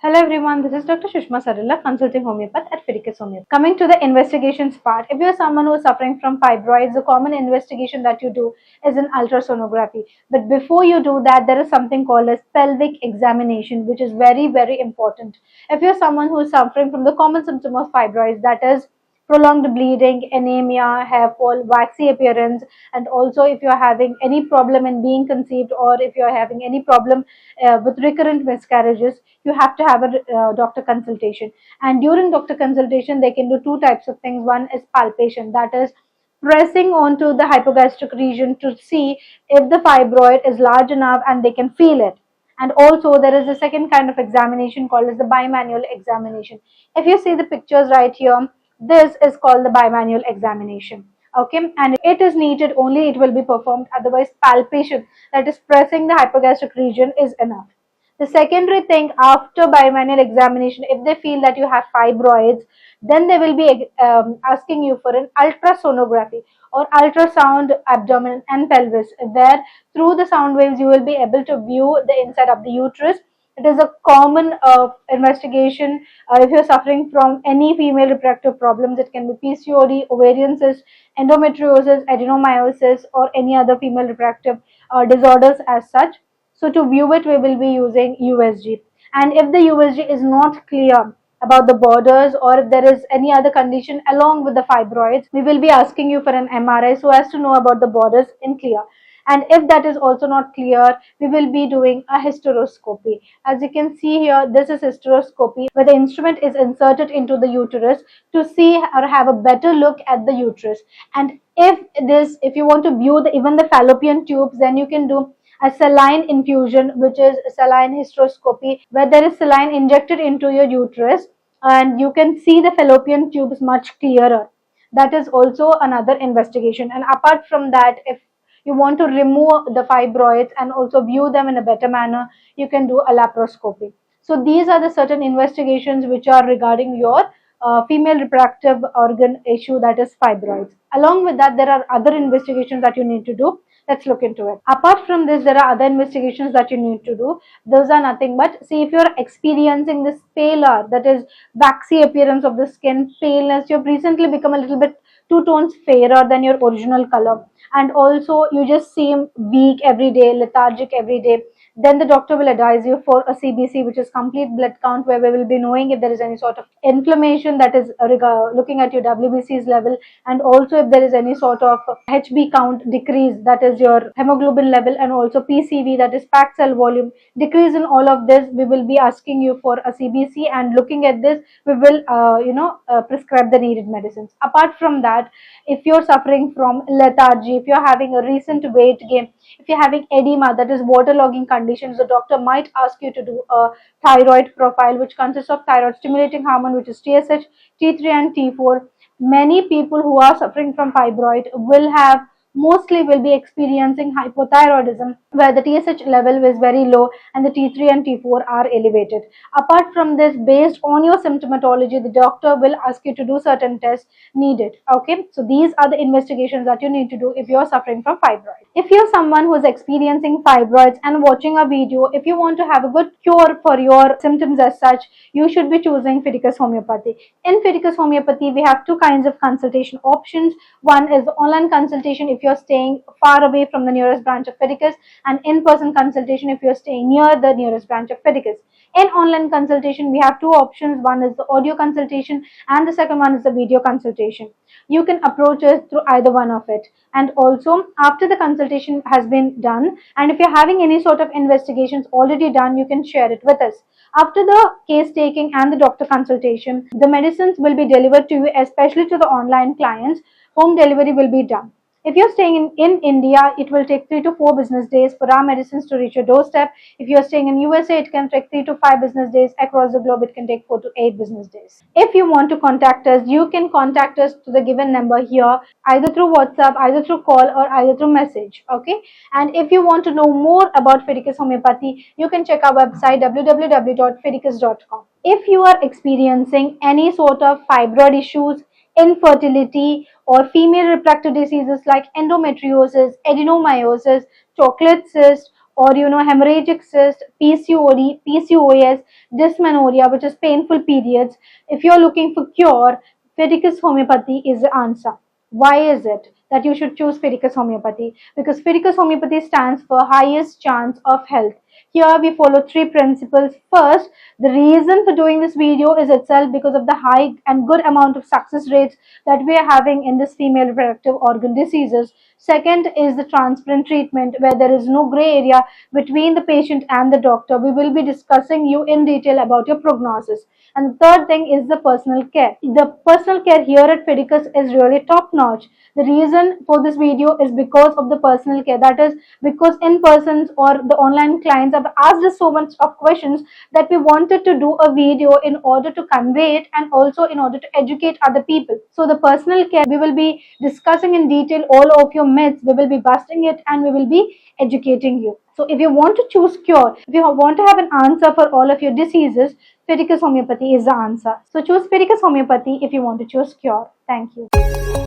Hello everyone, this is Dr. Shushma Sarila, consulting homeopath at Fidelis Homeopath. Coming to the investigations part, if you are someone who is suffering from fibroids, the common investigation that you do is an ultrasonography. But before you do that, there is something called as pelvic examination, which is very important. If you are someone who is suffering from the common symptom of fibroids, that is prolonged bleeding, anemia, hair fall, waxy appearance, and also if you are having any problem in being conceived or if you are having any problem with recurrent miscarriages, you have to have a doctor consultation. And during doctor consultation, they can do two types of things. One is palpation, that is pressing onto the hypogastric region to see if the fibroid is large enough and they can feel it. And also there is a second kind of examination called as the bimanual examination. If you see the pictures right here, this is called the bimanual examination. Okay, and it is needed only it will be performed, otherwise palpation, that is pressing the hypogastric region, is enough. The secondary thing after bimanual examination, if they feel that you have fibroids, then they will be asking you for an ultrasonography or ultrasound abdomen and pelvis, where through the sound waves you will be able to view the inside of the uterus. It is a common investigation if you're suffering from any female reproductive problems. It can be PCOD, ovarian cyst, endometriosis, adenomyosis, or any other female reproductive disorders as such. So to view it, we will be using USG. And if the USG is not clear about the borders or if there is any other condition along with the fibroids, we will be asking you for an MRI so as to know about the borders in clear. And if that is also not clear, we will be doing a hysteroscopy. As you can see here, this is hysteroscopy where the instrument is inserted into the uterus to see or have a better look at the uterus. And if you want to view even the fallopian tubes, then you can do a saline infusion, which is saline hysteroscopy, where there is saline injected into your uterus and you can see the fallopian tubes much clearer. That is also another investigation. And apart from that, if you want to remove the fibroids and also view them in a better manner, you can do a laparoscopy. So these are the certain investigations which are regarding your female reproductive organ issue, that is fibroids. Along with that, there are other investigations that you need to do. Let's look into it. Apart from this, there are other investigations that you need to do. Those are nothing but, see, if you're experiencing this pallor, that is waxy appearance of the skin, paleness, you've recently become a little bit 2 tones fairer than your original color, and also you just seem weak every day, lethargic every day, then the doctor will advise you for a CBC, which is complete blood count, where we will be knowing if there is any sort of inflammation, that is looking at your WBC's level, and also if there is any sort of HB count decrease, that is your hemoglobin level, and also PCV, that is packed cell volume decrease. In all of this, we will be asking you for a CBC, and looking at this, we will prescribe the needed medicines. Apart from that, if you're suffering from lethargy, if you're having a recent weight gain, if you're having edema, that is waterlogging conditions, the doctor might ask you to do a thyroid profile, which consists of thyroid stimulating hormone, which is TSH, T3 and T4. Many people who are suffering from fibroid mostly will be experiencing hypothyroidism, where the TSH level is very low and the T3 and T4 are elevated. Apart from this, based on your symptomatology, the doctor will ask you to do certain tests needed. Okay, so these are the investigations that you need to do if you're suffering from fibroids. If you're someone who is experiencing fibroids and watching a video, if you want to have a good cure for your symptoms as such, you should be choosing Fidelis Homeopathy. In Fidelis Homeopathy, we have two kinds of consultation options. One is the online consultation if you're staying far away from the nearest branch of Fidelis, and in-person consultation if you're staying near the nearest branch of Fidelis. In online consultation, we have two options. One is the audio consultation and the second one is the video consultation. You can approach us through either one of it. And also, after the consultation has been done, and if you're having any sort of investigations already done, you can share it with us. After the case taking and the doctor consultation, the medicines will be delivered to you, especially to the online clients. Home delivery will be done. If you're staying in India, it will take 3 to 4 business days for our medicines to reach your doorstep. If you're staying in USA, it can take 3 to 5 business days. Across the globe, it can take 4 to 8 business days. If you want to contact us, you can contact us to the given number here, either through WhatsApp, either through call, or either through message. Okay. And if you want to know more about Fidelis Homeopathy, you can check our website www.fidelis.com. If you are experiencing any sort of fibroid issues, infertility, or female reproductive diseases like endometriosis, adenomyosis, chocolate cyst, or hemorrhagic cyst, PCOD, PCOS, dysmenorrhea, which is painful periods, if you're looking for cure, Fiticus homeopathy is the answer. Why is it that you should choose Fiticus homeopathy? Because Fiticus homeopathy stands for highest chance of health. Here we follow three principles. First, the reason for doing this video is itself because of the high and good amount of success rates that we are having in this female reproductive organ diseases. Second is the transparent treatment, where there is no gray area between the patient and the doctor. We will be discussing you in detail about your prognosis. And the third thing is the personal care. The personal care here at Fiticus is really top notch. The reason for this video is because of the personal care. That is because in persons or the online clients have asked us so much of questions that we wanted to do a video in order to convey it and also in order to educate other people. So the personal care, we will be discussing in detail all of your myths. We will be busting it and we will be educating you. So if you want to choose cure, if you want to have an answer for all of your diseases, Fiticus homeopathy is the answer. So choose Fiticus homeopathy if you want to choose cure. Thank you.